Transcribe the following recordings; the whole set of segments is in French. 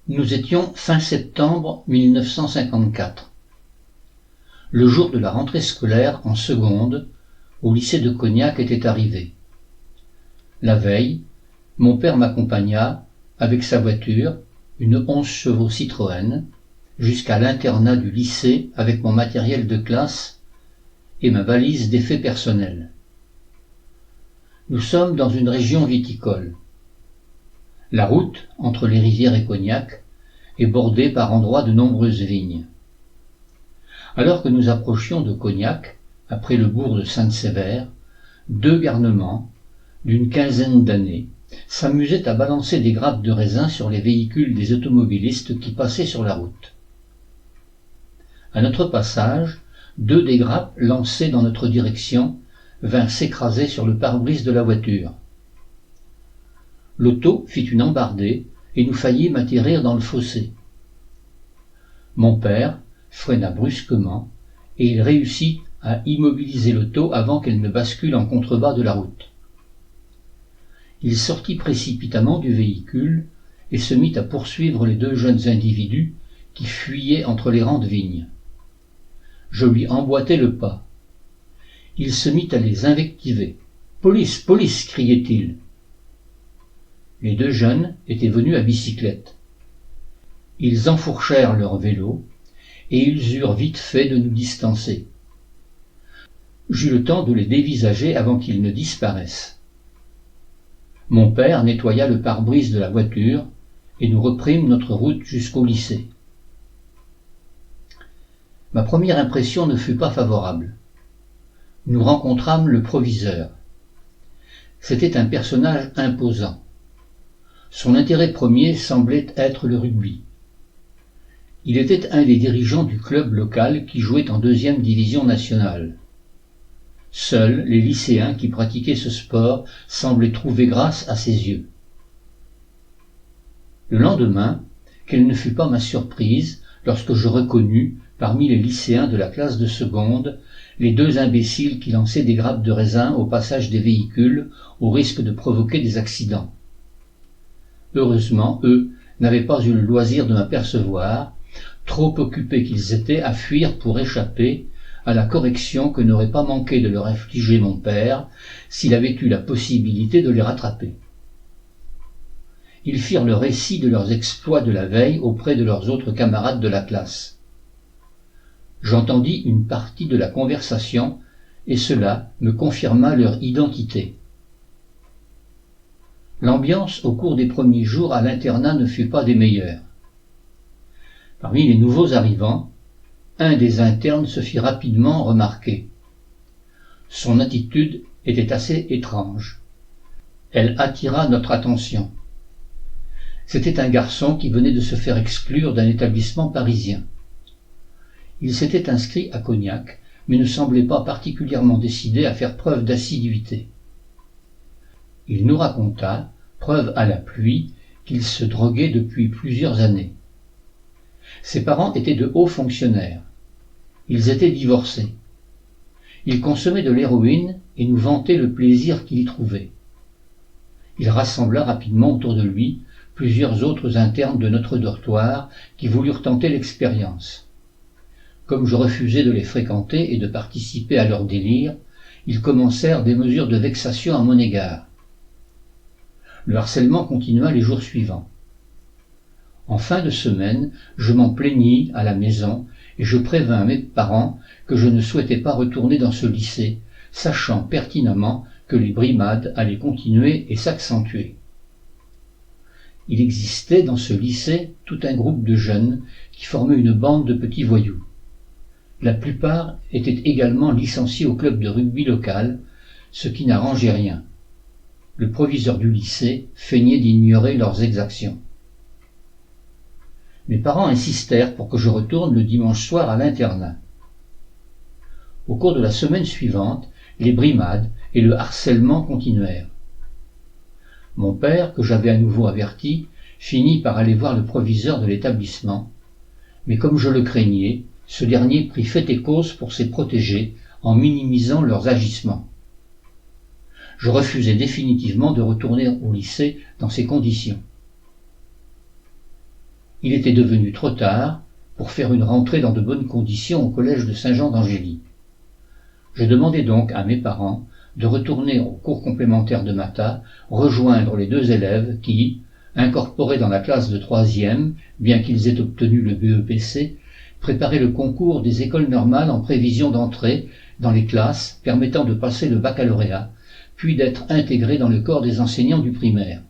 Nous étions fin septembre 1954. Le jour de la rentrée scolaire en seconde, au lycée de Cognac était arrivé. La veille, mon père m'accompagna, avec sa voiture, une 11 chevaux Citroën, jusqu'à l'internat du lycée avec mon matériel de classe et ma valise d'effets personnels. Nous sommes dans une région viticole. La route, entre les rivières et Cognac, est bordée par endroits de nombreuses vignes. Alors que nous approchions de Cognac, après le bourg de Sainte-Sévère, deux garnements, d'une quinzaine d'années, s'amusaient à balancer des grappes de raisin sur les véhicules des automobilistes qui passaient sur la route. À notre passage, deux des grappes lancées dans notre direction vinrent s'écraser sur le pare-brise de la voiture. L'auto fit une embardée et nous faillîmes atterrir dans le fossé. Mon père freina brusquement et il réussit à immobiliser l'auto avant qu'elle ne bascule en contrebas de la route. Il sortit précipitamment du véhicule et se mit à poursuivre les deux jeunes individus qui fuyaient entre les rangs de vignes. Je lui emboîtai le pas. Il se mit à les invectiver. « Police, police !» criait-il. Les deux jeunes étaient venus à bicyclette. Ils enfourchèrent leur vélo et ils eurent vite fait de nous distancer. J'eus le temps de les dévisager avant qu'ils ne disparaissent. Mon père nettoya le pare-brise de la voiture et nous reprîmes notre route jusqu'au lycée. Ma première impression ne fut pas favorable. Nous rencontrâmes le proviseur. C'était un personnage imposant. Son intérêt premier semblait être le rugby. Il était un des dirigeants du club local qui jouait en 2e division nationale. Seuls les lycéens qui pratiquaient ce sport semblaient trouver grâce à ses yeux. Le lendemain, quelle ne fut pas ma surprise lorsque je reconnus, parmi les lycéens de la classe de seconde, les deux imbéciles qui lançaient des grappes de raisin au passage des véhicules au risque de provoquer des accidents. Heureusement, eux n'avaient pas eu le loisir de m'apercevoir, trop occupés qu'ils étaient à fuir pour échapper à la correction que n'aurait pas manqué de leur infliger mon père s'il avait eu la possibilité de les rattraper. Ils firent le récit de leurs exploits de la veille auprès de leurs autres camarades de la classe. J'entendis une partie de la conversation et cela me confirma leur identité. L'ambiance au cours des premiers jours à l'internat ne fut pas des meilleures. Parmi les nouveaux arrivants, un des internes se fit rapidement remarquer. Son attitude était assez étrange. Elle attira notre attention. C'était un garçon qui venait de se faire exclure d'un établissement parisien. Il s'était inscrit à Cognac, mais ne semblait pas particulièrement décidé à faire preuve d'assiduité. Il nous raconta, preuve à l'appui, qu'il se droguait depuis plusieurs années. Ses parents étaient de hauts fonctionnaires. Ils étaient divorcés. Il consommait de l'héroïne et nous vantait le plaisir qu'il y trouvait. Il rassembla rapidement autour de lui plusieurs autres internes de notre dortoir qui voulurent tenter l'expérience. Comme je refusais de les fréquenter et de participer à leur délire, ils commencèrent des mesures de vexation à mon égard. Le harcèlement continua les jours suivants. En fin de semaine, je m'en plaignis à la maison et je prévins mes parents que je ne souhaitais pas retourner dans ce lycée, sachant pertinemment que les brimades allaient continuer et s'accentuer. Il existait dans ce lycée tout un groupe de jeunes qui formaient une bande de petits voyous. La plupart étaient également licenciés au club de rugby local, ce qui n'arrangeait rien. Le proviseur du lycée feignait d'ignorer leurs exactions. Mes parents insistèrent pour que je retourne le dimanche soir à l'internat. Au cours de la semaine suivante, les brimades et le harcèlement continuèrent. Mon père, que j'avais à nouveau averti, finit par aller voir le proviseur de l'établissement, mais comme je le craignais, ce dernier prit fait et cause pour ses protégés en minimisant leurs agissements. Je refusai définitivement de retourner au lycée dans ces conditions. Il était devenu trop tard pour faire une rentrée dans de bonnes conditions au collège de Saint-Jean-d'Angély. Je demandai donc à mes parents de retourner au cours complémentaire de maths, rejoindre les 2 élèves qui, incorporés dans la classe de 3e, bien qu'ils aient obtenu le BEPC, préparaient le concours des écoles normales en prévision d'entrer dans les classes permettant de passer le baccalauréat, puis d'être intégrés dans le corps des enseignants du primaire.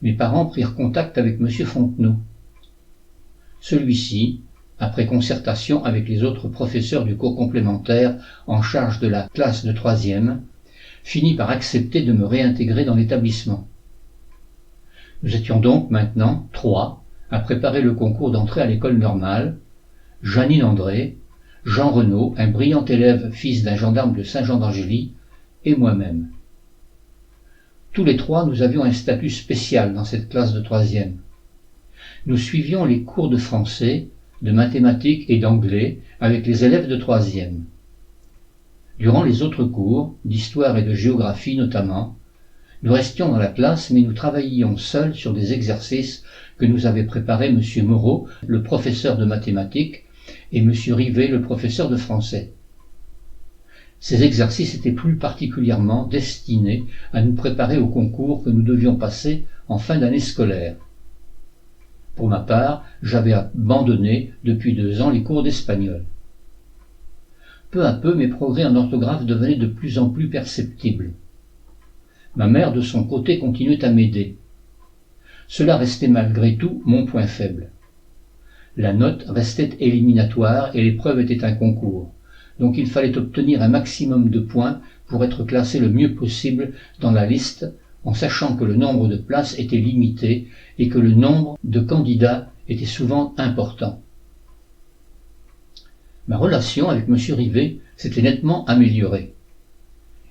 Mes parents prirent contact avec M. Fontenot. Celui-ci, après concertation avec les autres professeurs du cours complémentaire en charge de la classe de 3e, finit par accepter de me réintégrer dans l'établissement. Nous étions donc maintenant 3 à préparer le concours d'entrée à l'école normale, Jeannine André, Jean Renaud, un brillant élève fils d'un gendarme de Saint-Jean-d'Angély, et moi-même. Tous les 3, nous avions un statut spécial dans cette classe de 3e. Nous suivions les cours de français, de mathématiques et d'anglais avec les élèves de 3e. Durant les autres cours, d'histoire et de géographie notamment, nous restions dans la classe mais nous travaillions seuls sur des exercices que nous avait préparés M. Moreau, le professeur de mathématiques, et M. Rivet, le professeur de français. Ces exercices étaient plus particulièrement destinés à nous préparer au concours que nous devions passer en fin d'année scolaire. Pour ma part, j'avais abandonné depuis 2 ans les cours d'espagnol. Peu à peu, mes progrès en orthographe devenaient de plus en plus perceptibles. Ma mère, de son côté, continuait à m'aider. Cela restait malgré tout mon point faible. La note restait éliminatoire et l'épreuve était un concours, donc il fallait obtenir un maximum de points pour être classé le mieux possible dans la liste, en sachant que le nombre de places était limité et que le nombre de candidats était souvent important. Ma relation avec M. Rivet s'était nettement améliorée.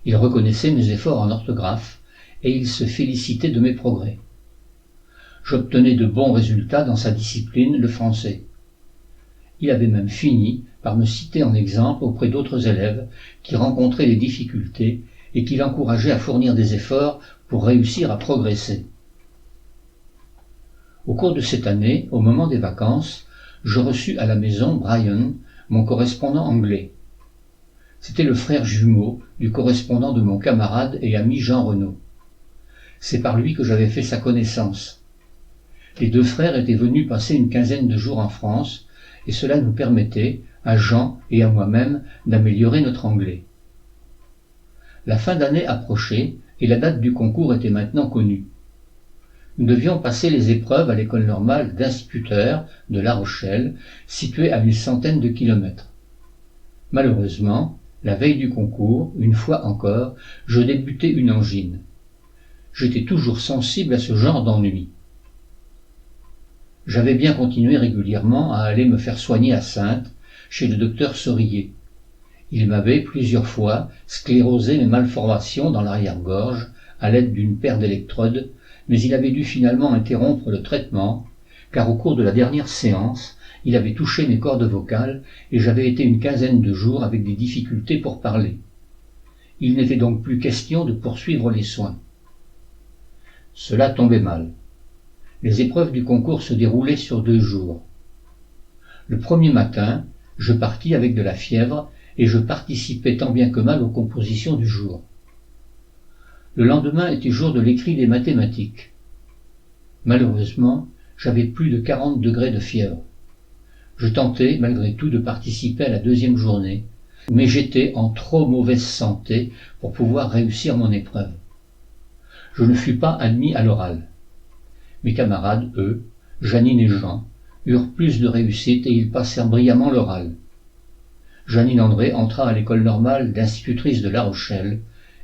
Il reconnaissait mes efforts en orthographe et il se félicitait de mes progrès. J'obtenais de bons résultats dans sa discipline, le français. Il avait même fini par me citer en exemple auprès d'autres élèves qui rencontraient des difficultés et qui l'encourageaient à fournir des efforts pour réussir à progresser. Au cours de cette année, au moment des vacances, je reçus à la maison Brian, mon correspondant anglais. C'était le frère jumeau du correspondant de mon camarade et ami Jean Renaud. C'est par lui que j'avais fait sa connaissance. Les 2 frères étaient venus passer une quinzaine de jours en France, et cela nous permettait, à Jean et à moi-même, d'améliorer notre anglais. La fin d'année approchait, et la date du concours était maintenant connue. Nous devions passer les épreuves à l'école normale d'instituteurs de La Rochelle, située à une centaine de kilomètres. Malheureusement, la veille du concours, une fois encore, je débutais une angine. J'étais toujours sensible à ce genre d'ennui. J'avais bien continué régulièrement à aller me faire soigner à Saintes, chez le docteur Sorillet. Il m'avait plusieurs fois sclérosé mes malformations dans l'arrière-gorge à l'aide d'une paire d'électrodes, mais il avait dû finalement interrompre le traitement, car au cours de la dernière séance, il avait touché mes cordes vocales et j'avais été une quinzaine de jours avec des difficultés pour parler. Il n'était donc plus question de poursuivre les soins. Cela tombait mal. Les épreuves du concours se déroulaient sur 2 jours. Le premier matin, je partis avec de la fièvre et je participais tant bien que mal aux compositions du jour. Le lendemain était jour de l'écrit des mathématiques. Malheureusement, j'avais plus de 40 degrés de fièvre. Je tentais, malgré tout, de participer à la 2e journée, mais j'étais en trop mauvaise santé pour pouvoir réussir mon épreuve. Je ne fus pas admis à l'oral. Mes camarades, eux, Jeannine et Jean, eurent plus de réussite et ils passèrent brillamment l'oral. Jeannine André entra à l'école normale d'institutrice de La Rochelle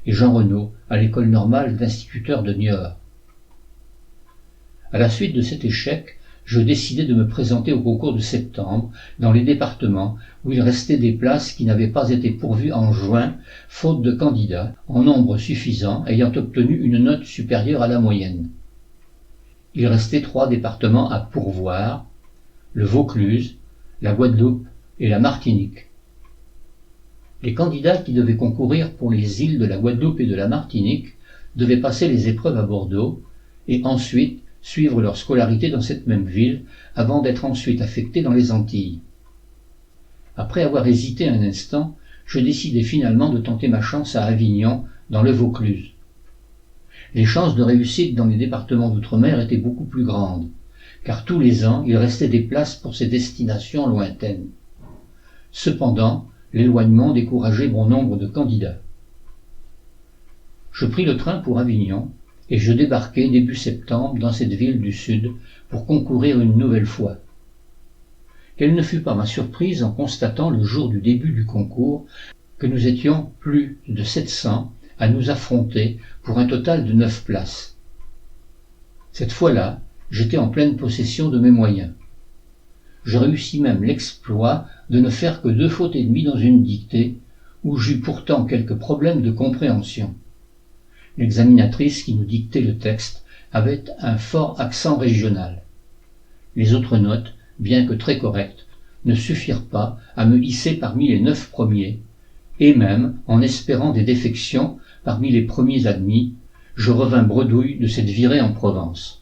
et Jean Renaud à l'école normale d'instituteur de Niort. À la suite de cet échec, je décidai de me présenter au concours de septembre dans les départements où il restait des places qui n'avaient pas été pourvues en juin, faute de candidats en nombre suffisant ayant obtenu une note supérieure à la moyenne. Il restait 3 départements à pourvoir, le Vaucluse, la Guadeloupe et la Martinique. Les candidats qui devaient concourir pour les îles de la Guadeloupe et de la Martinique devaient passer les épreuves à Bordeaux et ensuite suivre leur scolarité dans cette même ville, avant d'être ensuite affectés dans les Antilles. Après avoir hésité un instant, je décidai finalement de tenter ma chance à Avignon, dans le Vaucluse. Les chances de réussite dans les départements d'outre-mer étaient beaucoup plus grandes, car tous les ans il restait des places pour ces destinations lointaines. Cependant, l'éloignement décourageait bon nombre de candidats. Je pris le train pour Avignon, et je débarquai début septembre dans cette ville du Sud pour concourir une nouvelle fois. Quelle ne fut pas ma surprise en constatant le jour du début du concours que nous étions plus de 700 à nous affronter pour un total de 9 places. Cette fois-là, j'étais en pleine possession de mes moyens. Je réussis même l'exploit de ne faire que 2 fautes et demie dans une dictée, où j'eus pourtant quelques problèmes de compréhension. L'examinatrice qui nous dictait le texte avait un fort accent régional. Les autres notes, bien que très correctes, ne suffirent pas à me hisser parmi les 9 premiers, et même, en espérant des défections parmi les premiers admis, je revins bredouille de cette virée en Provence.